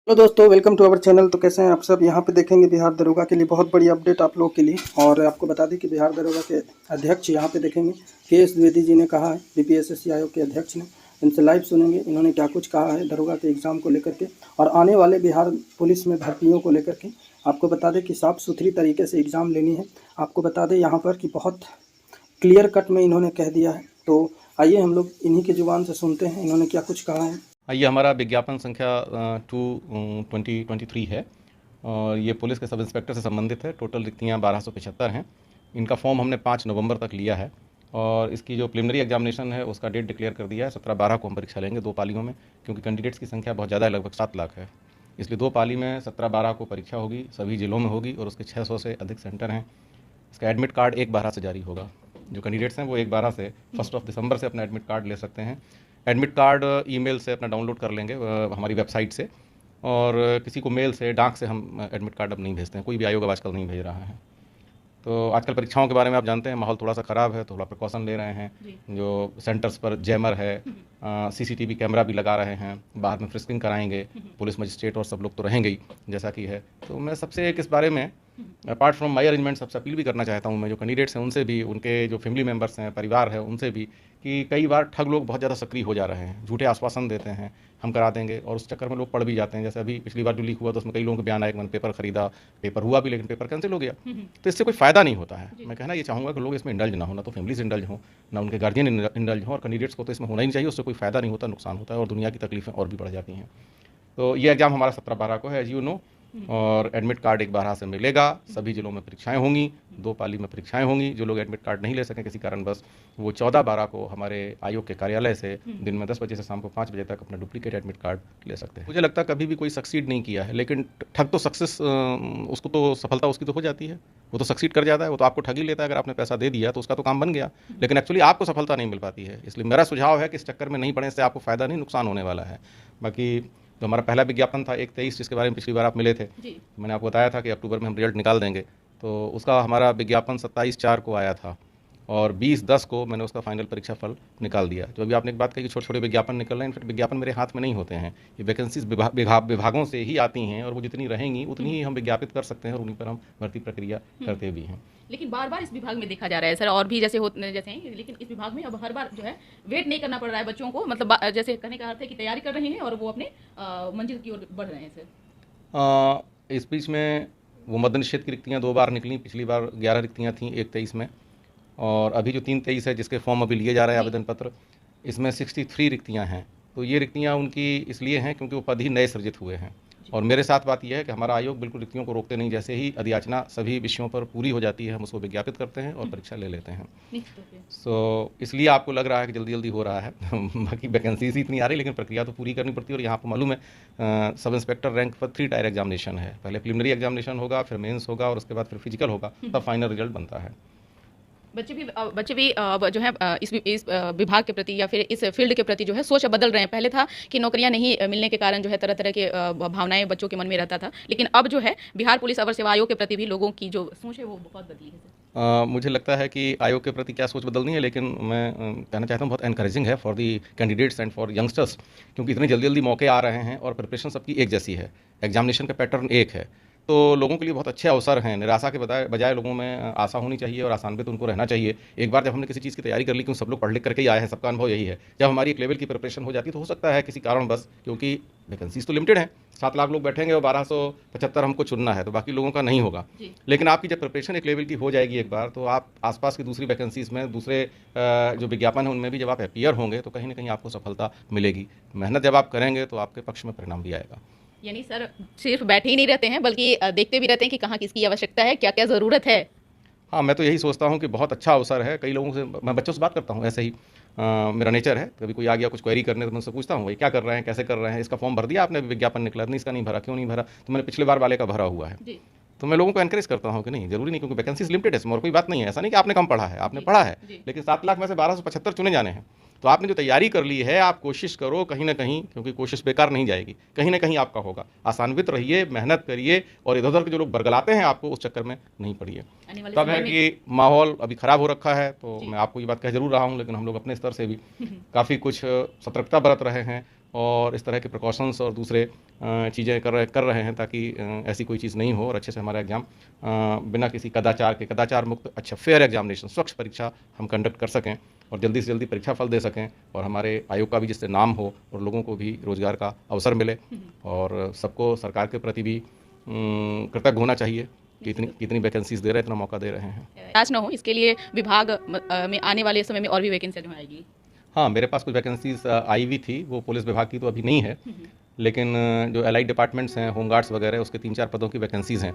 तो दोस्तों welcome to our channel. तो कैसे हैं आप सब। यहाँ पे देखेंगे बिहार दरोगा के लिए बहुत बड़ी अपडेट आप लोगों के लिए। और आपको बता दें कि बिहार दरोगा के अध्यक्ष यहाँ पे देखेंगे के.एस. द्विवेदी जी ने कहा है, बीपीएससी आयोग के अध्यक्ष ने। इनसे लाइव सुनेंगे इन्होंने क्या कुछ कहा है दरोगा के एग्ज़ाम को लेकर के और आने वाले बिहार पुलिस में भर्तियों को लेकर के। आपको बता दें कि साफ़ सुथरी तरीके से एग्ज़ाम लेनी है। आपको बता दें यहाँ पर कि बहुत क्लियर कट में इन्होंने कह दिया है। तो आइए हम लोग इन्हीं की ज़ुबान से सुनते हैं इन्होंने क्या कुछ कहा है। ये हमारा विज्ञापन संख्या 2023 है और ये पुलिस के सब इंस्पेक्टर से संबंधित है। टोटल रिक्तियाँ 1275 हैं। इनका फॉर्म हमने 5 नवंबर तक लिया है और इसकी जो प्रिलिमिनरी एग्जामिनेशन है उसका डेट डिक्लेयर कर दिया है। 17-12 को हम परीक्षा लेंगे 2 पालियों में, क्योंकि कैंडिडेट्स की संख्या बहुत ज़्यादा है, लगभग 7 लाख है। इसलिए 2 पाली में 17-12 को परीक्षा होगी, सभी जिलों में होगी और उसके 600 से अधिक सेंटर हैं। इसका एडमिट कार्ड 1/12 से जारी होगा। जो कैंडिडेट्स हैं वो 1/12 से 1 दिसंबर से अपना एडमिट कार्ड ले सकते हैं। एडमिट कार्ड ईमेल से अपना डाउनलोड कर लेंगे हमारी वेबसाइट से, और किसी को मेल से डाक से हम एडमिट कार्ड अब नहीं भेजते हैं, कोई भी आयोग अब आजकल नहीं भेज रहा है। तो आजकल परीक्षाओं के बारे में आप जानते हैं, माहौल थोड़ा सा ख़राब है, थोड़ा प्रिकॉशन ले रहे हैं। जो सेंटर्स पर जैमर है, सीसीटीवी कैमरा भी लगा रहे हैं, बाहर में फ्रिस्किंग कराएंगे, पुलिस मजिस्ट्रेट और सब लोग तो रहेंगे ही जैसा कि है। तो मैं सबसे एक इस बारे में अपार्ट फ्रॉम माई अरेंजमेंट सबसे अपील भी करना चाहता हूँ, मैं जो कैंडिडेट्स हैं उनसे भी, उनके जो फैमिली मेम्बर्स हैं, परिवार है, उनसे भी, कि कई बार ठग लोग बहुत ज़्यादा सक्रिय हो जा रहे हैं, झूठे आश्वासन देते हैं हम करा देंगे और उस चक्कर में लोग पड़ भी जाते हैं। जैसे अभी पिछली बार जो लीक हुआ तो उसमें कई लोगों के बयान आए कि मैंने पेपर खरीदा, पेपर हुआ भी लेकिन पेपर कैंसिल हो गया। तो इससे कोई फ़ायदा नहीं होता है। मैं कहना ये चाहूँगा कि लोग इसमें इंडल्ज ना हो, ना तो फैमिली से इंडल्ज हो, ना उनके गार्जियन इंडल्ज हो, और कैंडिडेट्स को तो इसमें होना ही नहीं चाहिए। उससे कोई फ़ायदा नहीं होता, नुकसान होता है और दुनिया की तकलीफें और भी बढ़ जाती हैं। तो ये एग्ज़ाम हमारा 17-12 को है, एज यू नो, और एडमिट कार्ड 1/12 से मिलेगा। सभी जिलों में परीक्षाएं होंगी, 2 पाली में परीक्षाएं होंगी। जो लोग एडमिट कार्ड नहीं ले सकें किसी कारणवश, वो 14-12 को हमारे आयोग के कार्यालय से दिन में 10 बजे से शाम को 5 बजे तक अपना डुप्लीकेट एडमिट कार्ड ले सकते हैं। मुझे लगता है कभी भी कोई सक्सीड नहीं किया है, लेकिन ठग तो सक्सेस, उसको तो सफलता उसकी तो हो जाती है, वो तो सक्सीड कर जाता है, वो तो आपको ठग ही लेता है। अगर आपने पैसा दे दिया तो उसका तो काम बन गया, लेकिन एक्चुअली आपको सफलता नहीं मिल पाती है। इसलिए मेरा सुझाव है कि इस चक्कर में नहीं पड़े, इससे आपको फ़ायदा नहीं नुकसान होने वाला है। बाकी जो हमारा पहला विज्ञापन था 1/23, जिसके बारे में पिछली बार आप मिले थे, मैंने आपको बताया था कि अक्टूबर में हम रिजल्ट निकाल देंगे। तो उसका हमारा विज्ञापन 27/4 को आया था और 20/10 को मैंने उसका फाइनल परीक्षा फल निकाल दिया। जो अभी आपने एक बात कही कि छोटे छोटे विज्ञापन निकल रहे हैं, इनफैक्ट विज्ञापन मेरे हाथ में नहीं होते हैं, ये वैकेंसीज विभागों से ही आती हैं और वो जितनी रहेंगी उतनी ही हम विज्ञापित कर सकते हैं और उन्हीं पर हम भर्ती प्रक्रिया करते भी हैं। लेकिन बार बार इस विभाग में देखा जा रहा है सर, और भी जैसे होते जैसे हैं, लेकिन इस विभाग में अब हर बार जो है वेट नहीं करना पड़ रहा है बच्चों को। मतलब जैसे कहने का अर्थ है कि तैयारी कर रहे हैं और वो अपने मंजिल की ओर बढ़ रहे हैं सर। इस बीच में वो मद्य निषेध की रिक्तियाँ 2 बार निकली। पिछली बार 11 रिक्तियाँ थीं 1/23 में, और अभी जो 3/23 है जिसके फॉर्म अभी लिए जा रहे हैं आवेदन पत्र, इसमें 63 रिक्तियाँ हैं। तो ये रिक्तियाँ उनकी इसलिए हैं क्योंकि वो पद ही नए सृजित हुए हैं। और मेरे साथ बात यह है कि हमारा आयोग बिल्कुल रिक्तियों को रोकते नहीं। जैसे ही अधियाचना सभी विषयों पर पूरी हो जाती है हम उसको विज्ञापित करते हैं और परीक्षा ले लेते हैं। सो इसलिए आपको लग रहा है कि जल्दी जल्दी हो रहा है बाकी वैकेंसीज ही इतनी आ रही, लेकिन प्रक्रिया तो पूरी करनी पड़ती है। और यहाँ पर मालूम है सब इंस्पेक्टर रैंक पर 3 टायर एग्जामिनेशन है। पहले प्रिलिमिनरी एग्जामिनेशन होगा, फिर मेंस होगा और उसके बाद फिर फिजिकल होगा, तब फाइनल रिजल्ट बनता है। बच्चे भी जो है इस विभाग के प्रति या फिर इस फील्ड के प्रति जो है सोच बदल रहे हैं। पहले था कि नौकरियां नहीं मिलने के कारण जो है तरह तरह के भावनाएं बच्चों के मन में रहता था, लेकिन अब जो है बिहार पुलिस अवर सेवा आयोग के प्रति भी लोगों की जो सोच है वो बहुत बदली है। मुझे लगता है कि आयोग के प्रति क्या सोच बदलनी है, लेकिन मैं कहना चाहता हूँ बहुत एनकरेजिंग है for the candidates and for youngsters, क्योंकि इतने जल्दी जल्दी मौके आ रहे हैं और प्रिपरेशन सबकी एक जैसी है, एग्जामिनेशन का पैटर्न एक है। तो लोगों के लिए बहुत अच्छे अवसर हैं। निराशा के बजाय लोगों में आशा होनी चाहिए और आसान्वित उनको रहना चाहिए। एक बार जब हमने किसी चीज़ की तैयारी कर ली, क्योंकि सब लोग पढ़ लिख करके ही आए हैं, सबका अनुभव यही है, जब हमारी एक लेवल की प्रिपरेशन हो जाती तो हो सकता है किसी कारण बस, क्योंकि वैकेंसीज तो लिमिटेड हैं, 7 लाख लोग बैठेंगे और 1275 हमको चुनना है, तो बाकी लोगों का नहीं होगा। लेकिन आपकी जब प्रिपरेशन एक लेवल की हो जाएगी एक बार, तो आप आसपास की दूसरी वैकेंसीज में, दूसरे जो विज्ञापन है उनमें भी जब आप अपीयर होंगे तो कहीं ना कहीं आपको सफलता मिलेगी। मेहनत जब आप करेंगे तो आपके पक्ष में परिणाम भी आएगा। यानी सर सिर्फ बैठे ही नहीं रहते हैं, बल्कि देखते भी रहते हैं कि कहाँ किसकी आवश्यकता है, क्या क्या ज़रूरत है। हाँ, मैं तो यही सोचता हूँ कि बहुत अच्छा अवसर है। कई लोगों से, मैं बच्चों से बात करता हूँ ऐसे ही, मेरा नेचर है, कभी कोई आ गया कुछ क्वेरी करने तो मैं उनसे पूछता हूँ भाई क्या कर रहे हैं, कैसे कर रहे हैं, इसका फॉर्म भर दिया आपने, विज्ञापन निकला नहीं, इसका नहीं भरा, क्यों नहीं भरा, तो मैंने पिछले बार वाले का भरा हुआ है। तो मैं लोगों को एनकरेज करता हूँ कि नहीं, जरूरी नहीं, क्योंकि वैकेंसीज लिमिटेड है, इसमें और कोई बात नहीं है। ऐसा नहीं कि आपने कम पढ़ा है, आपने पढ़ा है, लेकिन 7 लाख में से 1275 चुने जाने हैं। तो आपने जो तैयारी कर ली है, आप कोशिश करो कहीं ना कहीं, क्योंकि कोशिश बेकार नहीं जाएगी, कहीं ना कहीं आपका होगा। आसान्वित रहिए, मेहनत करिए और इधर उधर के जो लोग बरगलाते हैं आपको, उस चक्कर में नहीं पड़िए। तब है कि माहौल अभी ख़राब हो रखा है, तो मैं आपको ये बात कह जरूर रहा हूँ, लेकिन हम लोग अपने स्तर से भी काफ़ी कुछ सतर्कता बरत रहे हैं और इस तरह के प्रिकॉशंस और दूसरे चीज़ें कर रहे हैं ताकि ऐसी कोई चीज़ नहीं हो और अच्छे से हमारा एग्ज़ाम बिना किसी कदाचार मुक्त अच्छा फेयर एग्जामिनेशन स्वच्छ परीक्षा हम कंडक्ट कर सकें और जल्दी से जल्दी परीक्षा फल दे सकें और हमारे आयोग का भी जिससे नाम हो और लोगों को भी रोज़गार का अवसर मिले और सबको सरकार के प्रति भी कृतज्ञ होना चाहिए कि कितनी वैकेंसीज दे रहे हैं, इतना मौका दे रहे हैं। आज ना हो इसके लिए विभाग में आने वाले समय में और भी वैकेंसी जो आएगी। हाँ, मेरे पास कुछ वैकेंसीज आई हुई थी, वो पुलिस विभाग की तो अभी नहीं है, लेकिन जो एलाइड डिपार्टमेंट्स हैं, होमगार्ड्स वगैरह, उसके 3-4 पदों की वैकेंसीज़ हैं।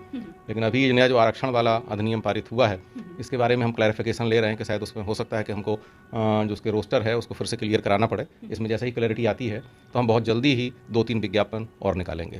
लेकिन अभी ये नया जो आरक्षण वाला अधिनियम पारित हुआ है, इसके बारे में हम क्लैरिफिकेशन ले रहे हैं कि शायद उसमें हो सकता है कि हमको जो उसके रोस्टर है उसको फिर से क्लियर कराना पड़े। इसमें जैसे ही क्लैरिटी आती है तो हम बहुत जल्दी ही 2-3 विज्ञापन और निकालेंगे।